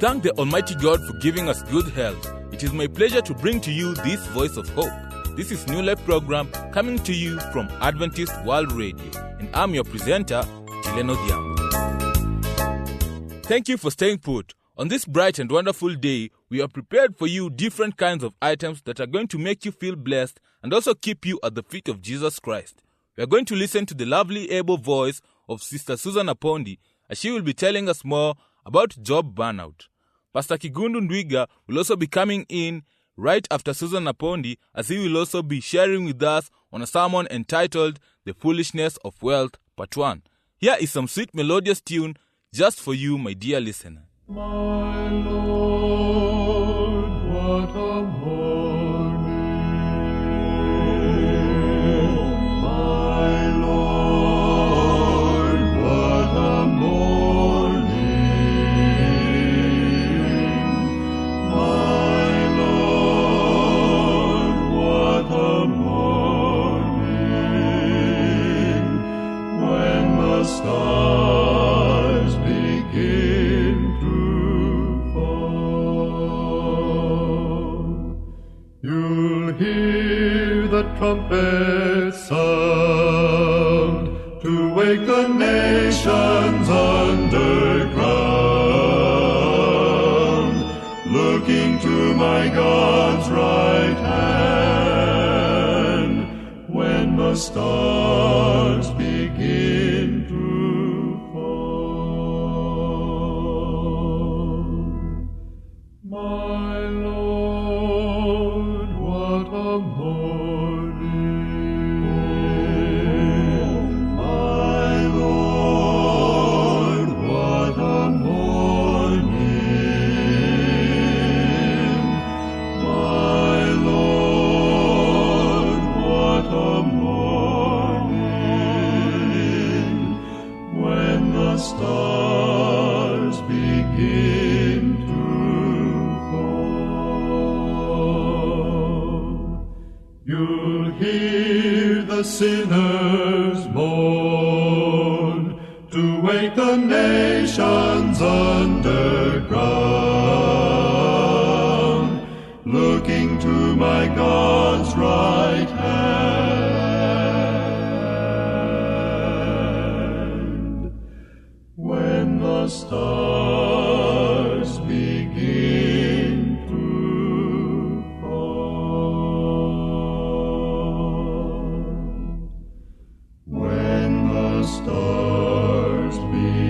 thank the Almighty God for giving us good health. It is my pleasure to bring to you this voice of hope. This is New Life program coming to you from Adventist World Radio, and I'm your presenter, Chileno Diambo. Thank you for staying put. On this bright and wonderful day, we have prepared for you different kinds of items that are going to make you feel blessed and also keep you at the feet of Jesus Christ. We are going to listen to the lovely, able voice of Sister Susan Apondi as she will be telling us more about job burnout. Pastor Kigundu Ndwiga will also be coming in right after Susan Apondi, as he will also be sharing with us on a sermon entitled The Foolishness of Wealth, Part 1. Here is some sweet melodious tune just for you, my dear listener. My Lord, what a morning. My Lord, what a morning. My Lord, what a morning. When the stars begin to fall, you'll hear the trumpet sound to wake the nations underground, looking to my God's right hand. When the stars begin to fall, my Lord, what a morning. My Lord, what a morning. My Lord, what a morning. When the stars begin to fall, you'll hear the sinners mourn to wake the nations underground, looking to my God's right hand. When the stars begin to fall, when the stars begin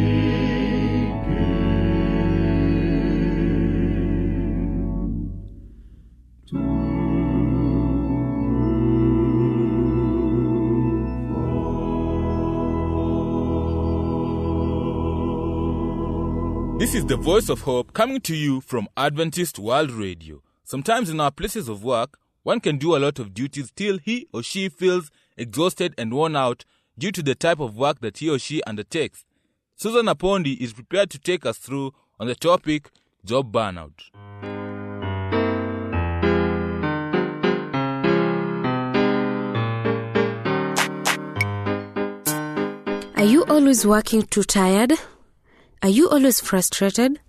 to fall. This is the voice of hope coming to you from Adventist World Radio. Sometimes in our places of work, one can do a lot of duties till he or she feels exhausted and worn out due to the type of work that he or she undertakes. Susan Apondi is prepared to take us through on the topic job burnout. Are you always working too tired? Are you always frustrated?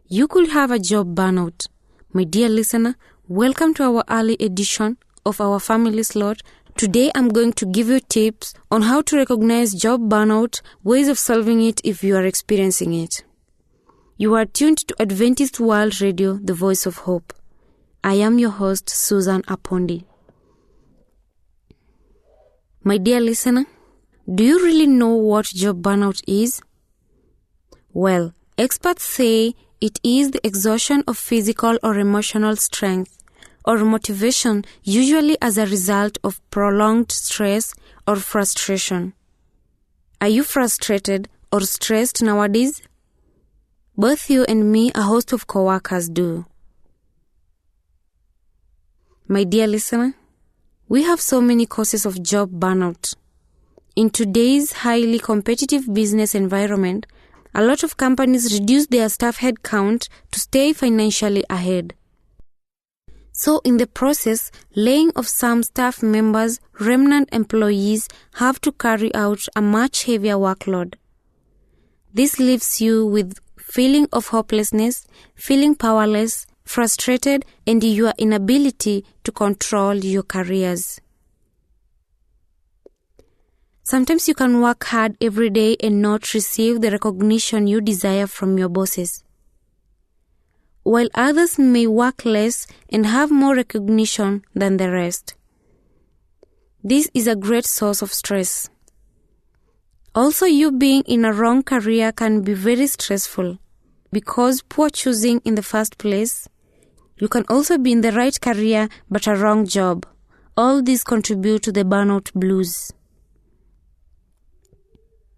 You could have a job burnout. My dear listener, welcome to our early edition of our Family Slot. Today I'm going to give you tips on how to recognize job burnout, ways of solving it if you are experiencing it. You are tuned to Adventist World Radio, the voice of hope. I am your host, Susan Apondi. My dear listener, do you really know what job burnout is? Well, experts say it is the exhaustion of physical or emotional strength or motivation, usually as a result of prolonged stress or frustration. Are you frustrated or stressed nowadays? Both you and me, a host of co-workers, do. My dear listener, we have so many causes of job burnout. In today's highly competitive business environment, a lot of companies reduce their staff headcount to stay financially ahead. So in the process, laying off some staff members, remnant employees have to carry out a much heavier workload. This leaves you with feeling of hopelessness, feeling powerless, frustrated, and your inability to control your careers. Sometimes you can work hard every day and not receive the recognition you desire from your bosses, while others may work less and have more recognition than the rest. This is a great source of stress. Also, you being in a wrong career can be very stressful because poor choosing in the first place. You can also be in the right career but a wrong job. All these contribute to the burnout blues.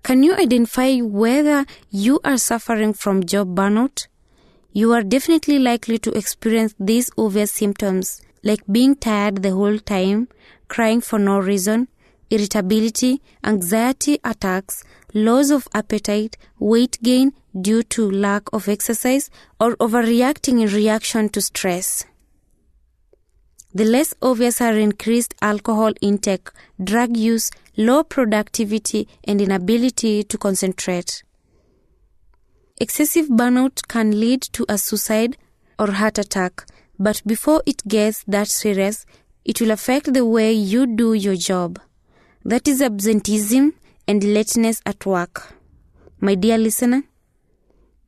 Can you identify whether you are suffering from job burnout? You are definitely likely to experience these obvious symptoms like being tired the whole time, crying for no reason, irritability, anxiety attacks, loss of appetite, weight gain due to lack of exercise, or overreacting in reaction to stress. The less obvious are increased alcohol intake, drug use, low productivity, and inability to concentrate. Excessive burnout can lead to a suicide or heart attack, but before it gets that serious, it will affect the way you do your job. That is absenteeism and lateness at work. My dear listener,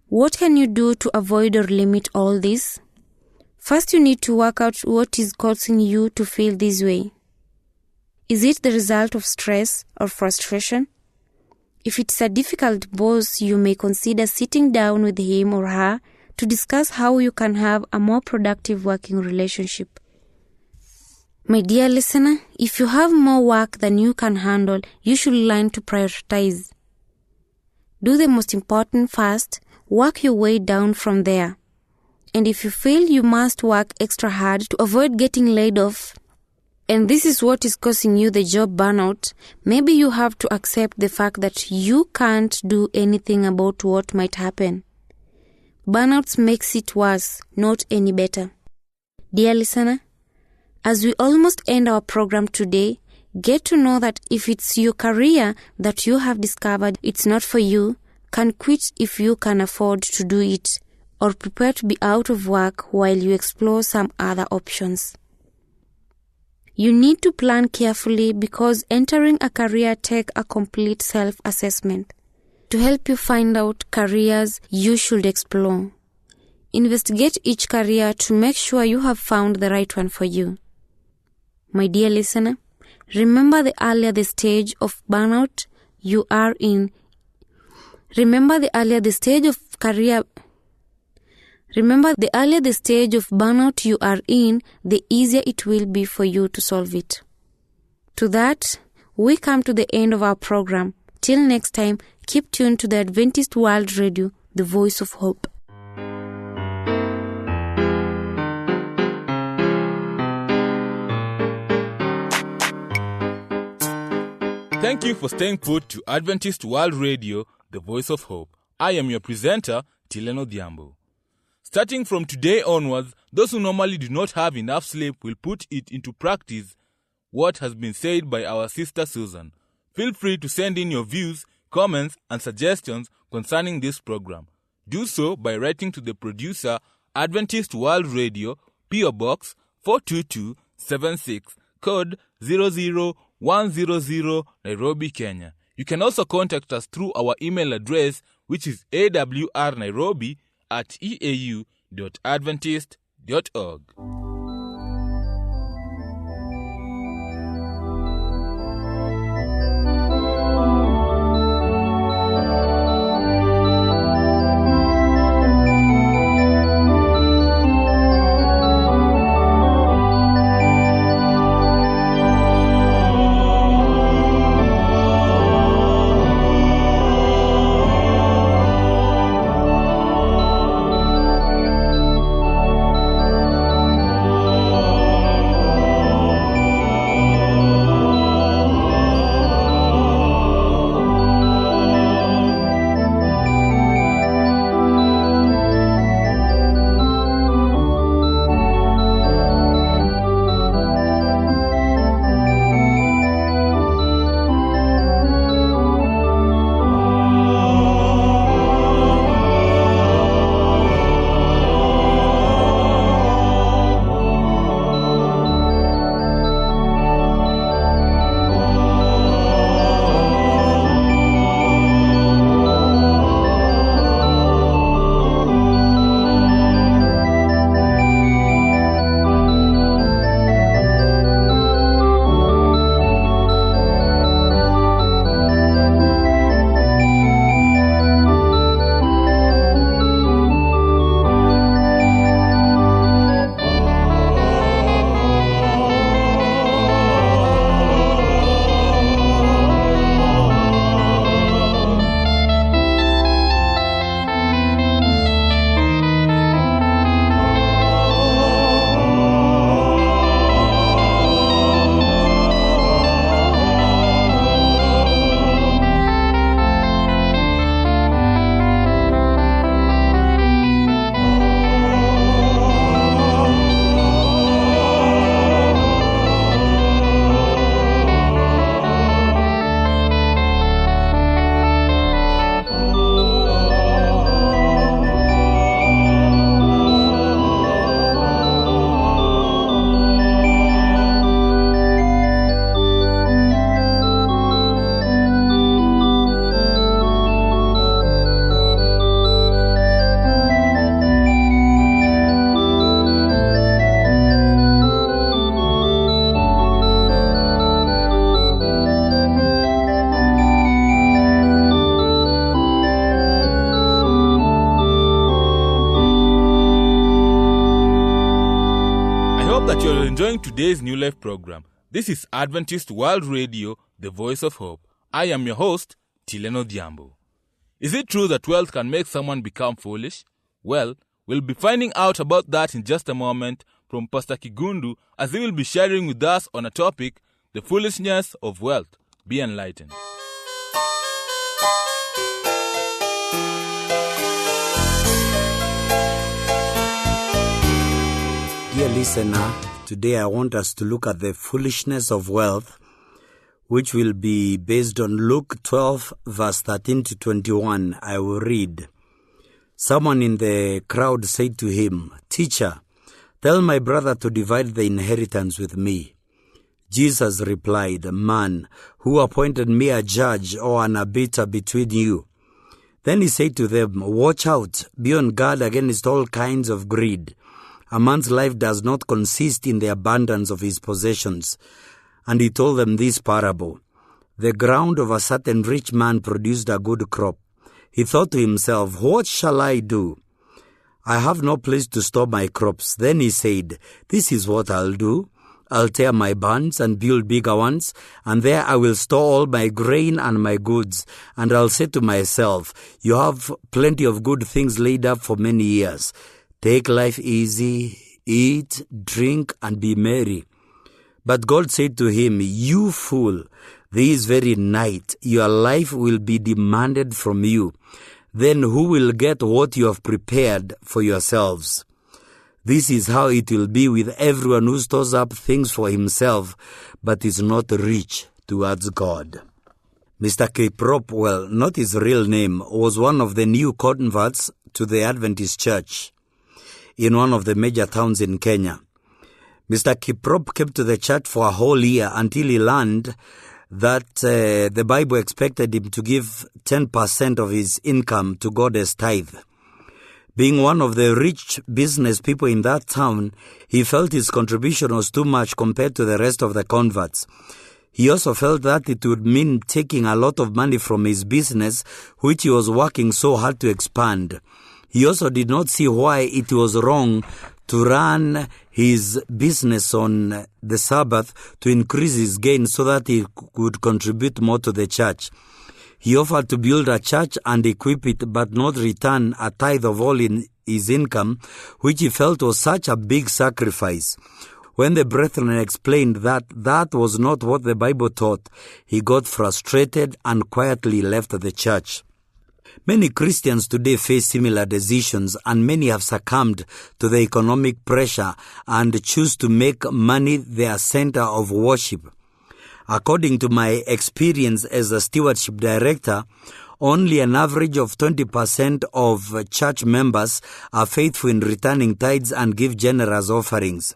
what can you do to avoid or limit all this? First, you need to work out what is causing you to feel this way. Is it the result of stress or frustration? If it's a difficult boss, you may consider sitting down with him or her to discuss how you can have a more productive working relationship. My dear listener, if you have more work than you can handle, you should learn to prioritize. Do the most important first, work your way down from there. And if you feel you must work extra hard to avoid getting laid off, and this is what is causing you the job burnout, maybe you have to accept the fact that you can't do anything about what might happen. Burnout makes it worse, not any better. Dear listener, as we almost end our program today, get to know that if it's your career that you have discovered it's not for you, can quit if you can afford to do it, or prepare to be out of work while you explore some other options. You need to plan carefully because entering a career takes a complete self-assessment to help you find out careers you should explore. Investigate each career to make sure you have found the right one for you. My dear listener, remember the earlier the stage of burnout you are in. Remember the earlier the stage of burnout you are in, the easier it will be for you to solve it. To that, we come to the end of our program. Till next time, keep tuned to the Adventist World Radio, the voice of hope. Thank you for staying put to Adventist World Radio, the voice of hope. I am your presenter, Tileno Diambo. Starting from today onwards, those who normally do not have enough sleep will put it into practice what has been said by our sister Susan. Feel free to send in your views, comments, and suggestions concerning this program. Do so by writing to the producer, Adventist World Radio, P.O. Box 42276, code 00100, Nairobi, Kenya. You can also contact us through our email address, which is awrnairobi@eau.adventist.org. today's New Life program. This is Adventist World Radio, the voice of hope. I am your host, Tileno Diambo. Is it true that wealth can make someone become foolish? Well, we'll be finding out about that in just a moment from Pastor Kigundu, as he will be sharing with us on a topic, the foolishness of wealth. Be enlightened. Dear listener, today I want us to look at the foolishness of wealth, which will be based on Luke 12, verse 13 to 21. I will read. Someone in the crowd said to him, "Teacher, tell my brother to divide the inheritance with me." Jesus replied, "Man, who appointed me a judge or an arbiter between you?" Then he said to them, "Watch out, be on guard against all kinds of greed. A man's life does not consist in the abundance of his possessions." And he told them this parable. The ground of a certain rich man produced a good crop. He thought to himself, "What shall I do? I have no place to store my crops." Then he said, "This is what I'll do. I'll tear my barns and build bigger ones, and there I will store all my grain and my goods. And I'll say to myself, you have plenty of good things laid up for many years. Take life easy, eat, drink, and be merry." But God said to him, "You fool, this very night your life will be demanded from you. Then who will get what you have prepared for yourselves? This is how it will be with everyone who stores up things for himself, but is not rich towards God." Mr. Kiprop, well, not his real name, was one of the new converts to the Adventist Church in one of the major towns in Kenya. Mr. Kiprop came to the church for a whole year until he learned that the Bible expected him to give 10% of his income to God as tithe. Being one of the rich business people in that town, he felt his contribution was too much compared to the rest of the converts. He also felt that it would mean taking a lot of money from his business, which he was working so hard to expand. He also did not see why it was wrong to run his business on the Sabbath to increase his gain so that he could contribute more to the church. He offered to build a church and equip it, but not return a tithe of all in his income, which he felt was such a big sacrifice. When the brethren explained that that was not what the Bible taught, he got frustrated and quietly left the church. Many Christians today face similar decisions, and many have succumbed to the economic pressure and choose to make money their center of worship. According to my experience as a stewardship director, only an average of 20% of church members are faithful in returning tithes and give generous offerings.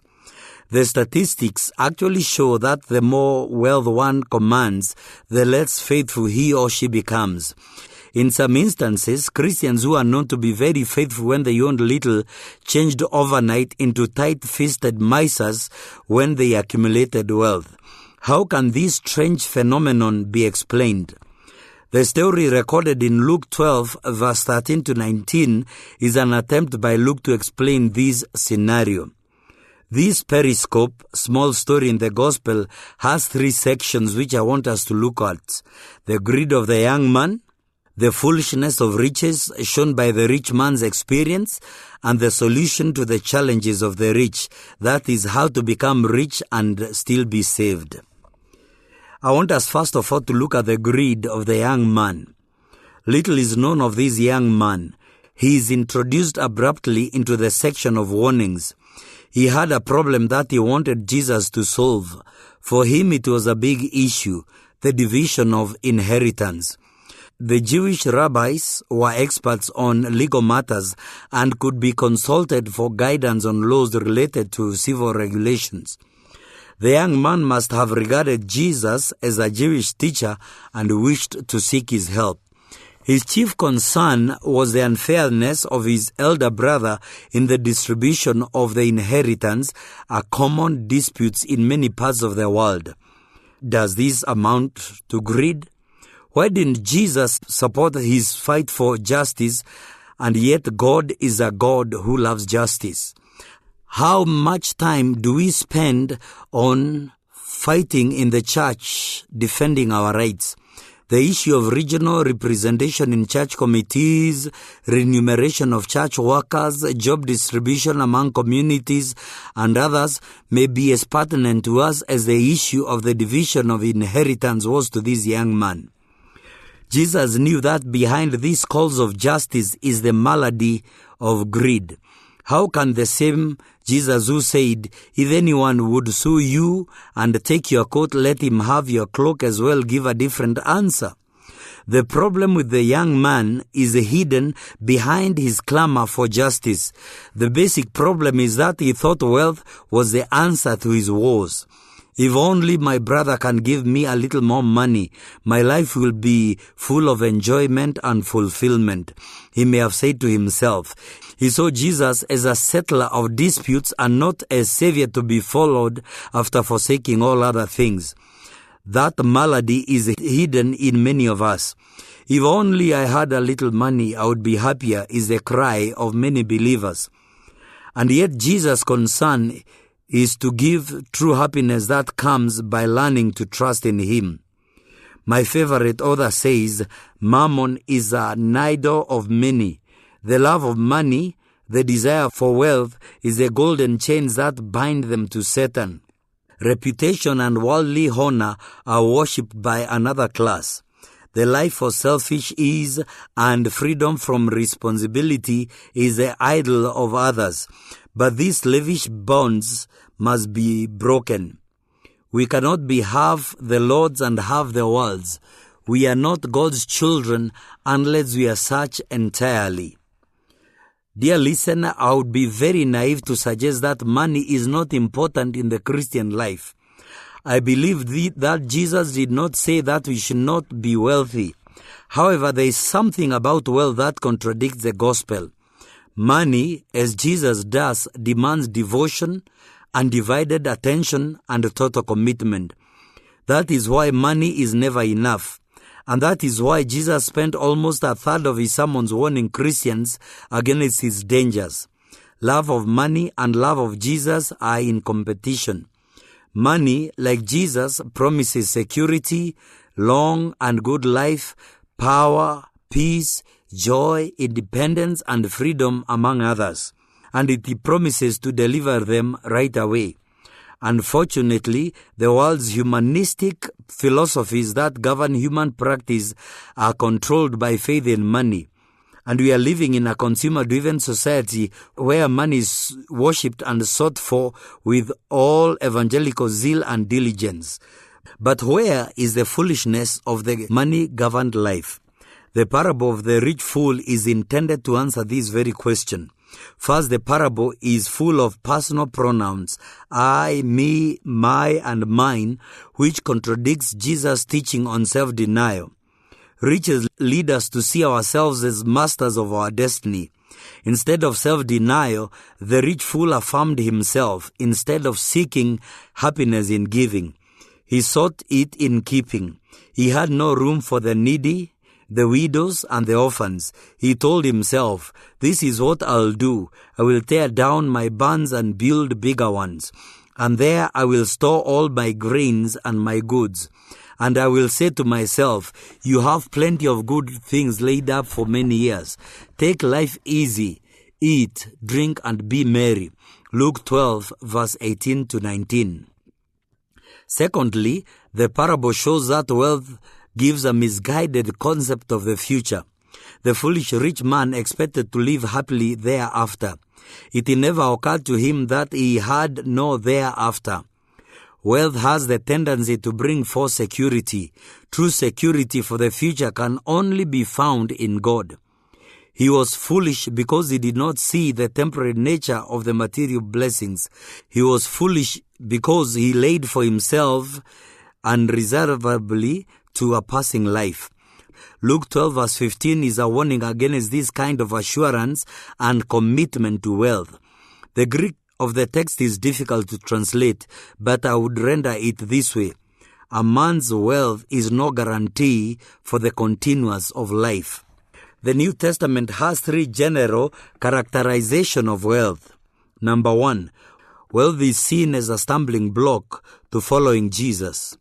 The statistics actually show that the more wealth one commands, the less faithful he or she becomes. In some instances, Christians who are known to be very faithful when they owned little changed overnight into tight-fisted misers when they accumulated wealth. How can this strange phenomenon be explained? The story recorded in Luke 12, verse 13 to 19, is an attempt by Luke to explain this scenario. This periscope, small story in the Gospel, has 3 sections which I want us to look at. The greed of the young man, the foolishness of riches shown by the rich man's experience, and the solution to the challenges of the rich, that is how to become rich and still be saved. I want us first of all to look at the greed of the young man. Little is known of this young man. He is introduced abruptly into the section of warnings. He had a problem that he wanted Jesus to solve. For him it was a big issue, the division of inheritance. The Jewish rabbis were experts on legal matters and could be consulted for guidance on laws related to civil regulations. The young man must have regarded Jesus as a Jewish teacher and wished to seek his help. His chief concern was the unfairness of his elder brother in the distribution of the inheritance, a common dispute in many parts of the world. Does this amount to greed? Why didn't Jesus support his fight for justice, and yet God is a God who loves justice? How much time do we spend on fighting in the church, defending our rights? The issue of regional representation in church committees, remuneration of church workers, job distribution among communities, and others may be as pertinent to us as the issue of the division of inheritance was to this young man. Jesus knew that behind these calls of justice is the malady of greed. How can the same Jesus who said, if anyone would sue you and take your coat, let him have your cloak as well, give a different answer? The problem with the young man is hidden behind his clamor for justice. The basic problem is that he thought wealth was the answer to his woes. If only my brother can give me a little more money, my life will be full of enjoyment and fulfillment, he may have said to himself. He saw Jesus as a settler of disputes and not a savior to be followed after forsaking all other things. That malady is hidden in many of us. If only I had a little money, I would be happier, is the cry of many believers. And yet Jesus' concern is to give true happiness that comes by learning to trust in Him. My favorite author says, Mammon is an idol of many. The love of money, the desire for wealth, is the golden chains that bind them to Satan. Reputation and worldly honor are worshipped by another class. The life for selfish ease and freedom from responsibility is the idol of others. But these lavish bonds must be broken. We cannot be half the Lord's and half the world's. We are not God's children unless we are such entirely. Dear listener, I would be very naive to suggest that money is not important in the Christian life. I believe that Jesus did not say that we should not be wealthy. However, there is something about wealth that contradicts the gospel. Money, as Jesus does, demands devotion, undivided attention, and total commitment. That is why money is never enough. And that is why Jesus spent almost a third of his sermons warning Christians against its dangers. Love of money and love of Jesus are in competition. Money, like Jesus, promises security, long and good life, power, peace, joy, independence, and freedom, among others. And it promises to deliver them right away. Unfortunately, the world's humanistic philosophies that govern human practice are controlled by faith in money. And we are living in a consumer-driven society where money is worshipped and sought for with all evangelical zeal and diligence. But where is the foolishness of the money-governed life? The parable of the rich fool is intended to answer this very question. First, the parable is full of personal pronouns, I, me, my, and mine, which contradicts Jesus' teaching on self-denial. Riches lead us to see ourselves as masters of our destiny. Instead of self-denial, the rich fool affirmed himself instead of seeking happiness in giving. He sought it in keeping. He had no room for the needy, the widows, and the orphans. He told himself, this is what I'll do. I will tear down my barns and build bigger ones. And there I will store all my grains and my goods. And I will say to myself, you have plenty of good things laid up for many years. Take life easy. Eat, drink, and be merry. Luke 12, verse 18 to 19. Secondly, the parable shows that wealth gives a misguided concept of the future. The foolish rich man expected to live happily thereafter. It never occurred to him that he had no thereafter. Wealth has the tendency to bring forth security. True security for the future can only be found in God. He was foolish because he did not see the temporary nature of the material blessings. He was foolish because he laid for himself unreservedly to a passing life. Luke 12 verse 15 is a warning against this kind of assurance and commitment to wealth. The Greek of the text is difficult to translate, but I would render it this way. A man's wealth is no guarantee for the continuance of life. The New Testament has three general characterizations of wealth. Number 1, wealth is seen as a stumbling block to following Jesus.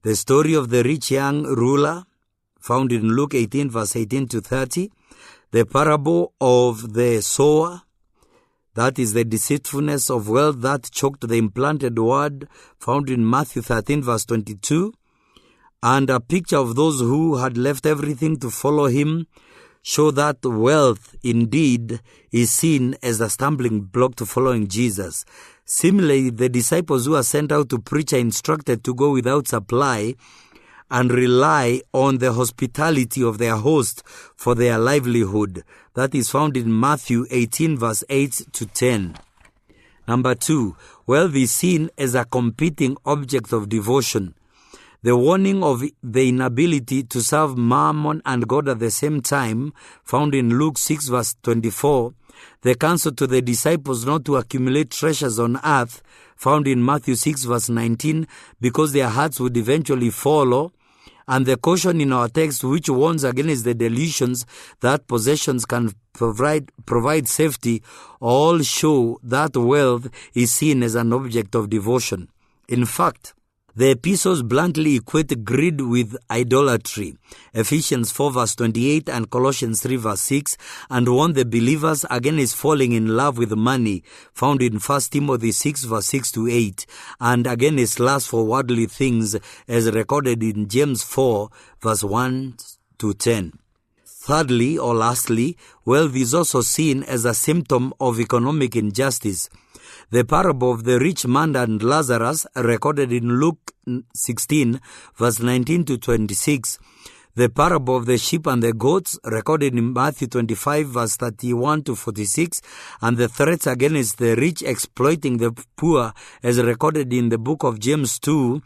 The story of the rich young ruler, found in Luke 18, verse 18 to 30. The parable of the sower, that is the deceitfulness of wealth that choked the implanted word, found in Matthew 13, verse 22. And a picture of those who had left everything to follow him, show that wealth indeed is seen as a stumbling block to following Jesus. Similarly, the disciples who are sent out to preach are instructed to go without supply and rely on the hospitality of their host for their livelihood. That is found in Matthew 18, verse 8 to 10. Number 2, wealth is seen as a competing object of devotion. The warning of the inability to serve Mammon and God at the same time, found in Luke 6, verse 24. The counsel to the disciples not to accumulate treasures on earth, found in Matthew 6, verse 19, because their hearts would eventually follow. And the caution in our text, which warns against the delusions that possessions can provide safety, all show that wealth is seen as an object of devotion. In fact, the epistles bluntly equate greed with idolatry, Ephesians 4 verse 28 and Colossians 3 verse 6, and warn the believers against falling in love with money, found in 1 Timothy 6 verse 6 to 8, and against lust for worldly things, as recorded in James 4 verse 1 to 10. Thirdly, or lastly, wealth is also seen as a symptom of economic injustice. The parable of the rich man and Lazarus, recorded in Luke 16, verse 19 to 26. The parable of the sheep and the goats, recorded in Matthew 25, verse 31 to 46. And the threats against the rich exploiting the poor, as recorded in the book of James 2,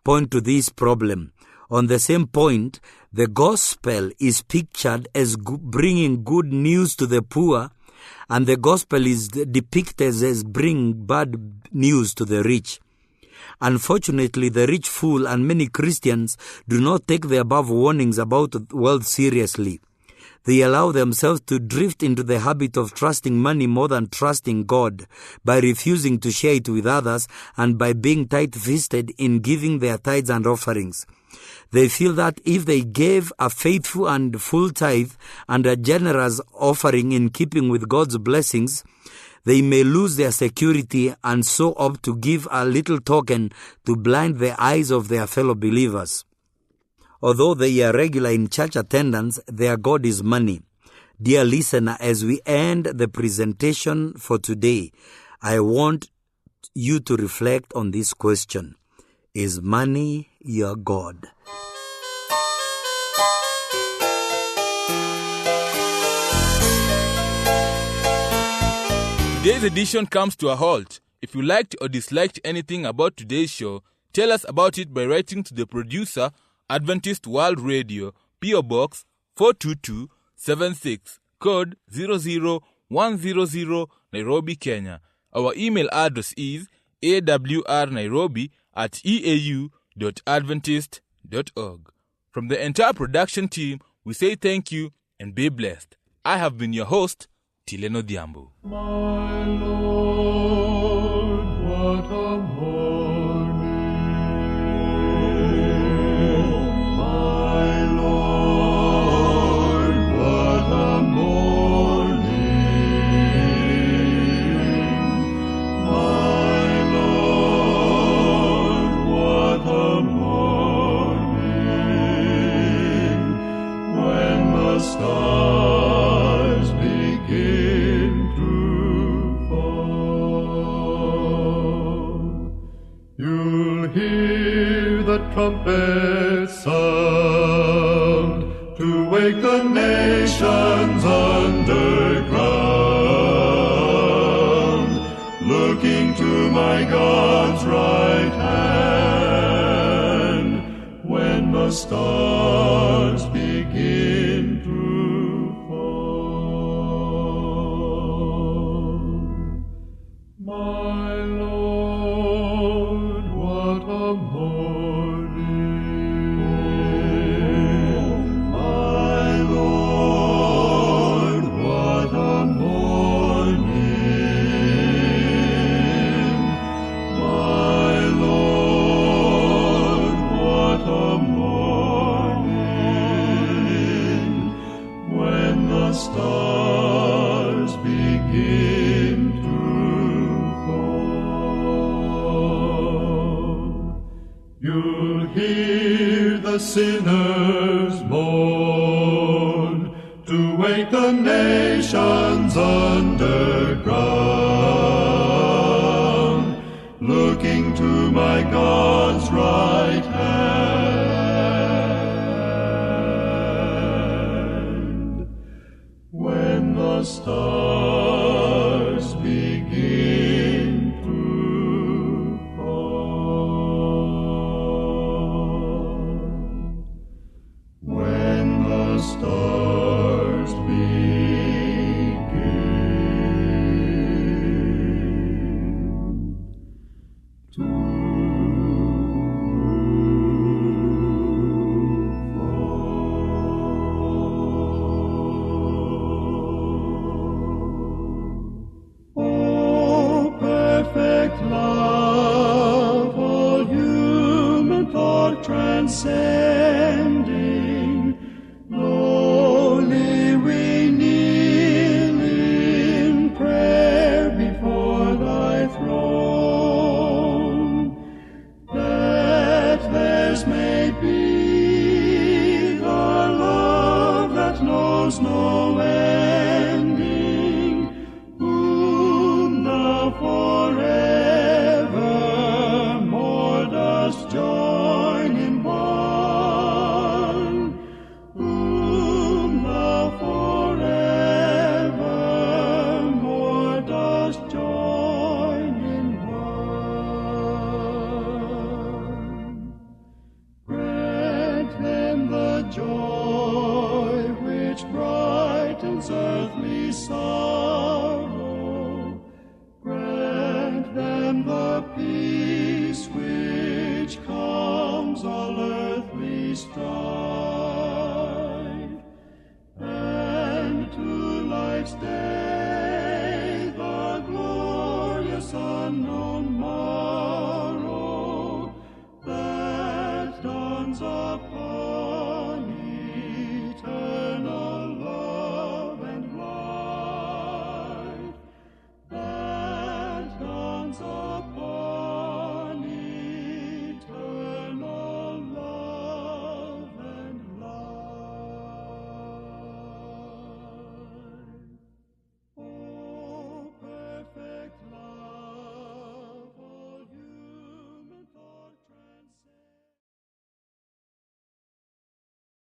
point to this problem. On the same point, the gospel is pictured as bringing good news to the poor, and the gospel is depicted as bringing bad news to the rich. Unfortunately, the rich fool and many Christians do not take the above warnings about wealth seriously. They allow themselves to drift into the habit of trusting money more than trusting God, by refusing to share it with others and by being tight-fisted in giving their tithes and offerings. They feel that if they gave a faithful and full tithe and a generous offering in keeping with God's blessings, they may lose their security and so opt to give a little token to blind the eyes of their fellow believers. Although they are regular in church attendance, their God is money. Dear listener, as we end the presentation for today, I want you to reflect on this question. Is money your God? Today's edition comes to a halt. If you liked or disliked anything about today's show, tell us about it by writing to the producer, Adventist World Radio, P.O. Box 42276, code 00100, Nairobi, Kenya. Our email address is awrnairobi@eau.adventist.org. From the entire production team, we say thank you and be blessed. I have been your host, Tileno Diambo. My Lord, what a morning. My Lord, what a morning. My Lord, what a morning. When the stars begin to fall, you'll hear the trumpet sound to wake the nations underground, looking to my God's right hand. When the stars begin to fall, my Lord, what a morning. My Lord, what a morning. You'll hear the sinners moan to wake the nations underground, looking to my God's right hand. When the stars begin to fall, when the stars begin to oh, perfect love, all human thought transcending, lowly we kneel in prayer before thy throne, that theirs may be the love that knows no ending, whom thou forevermore dost join in one, whom thou forevermore dost join in one. Grant them the joy which brightens earthly sorrow. Grant them the peace which calms all earthly strife. And to life's day the glorious unknown morrow that dawns upon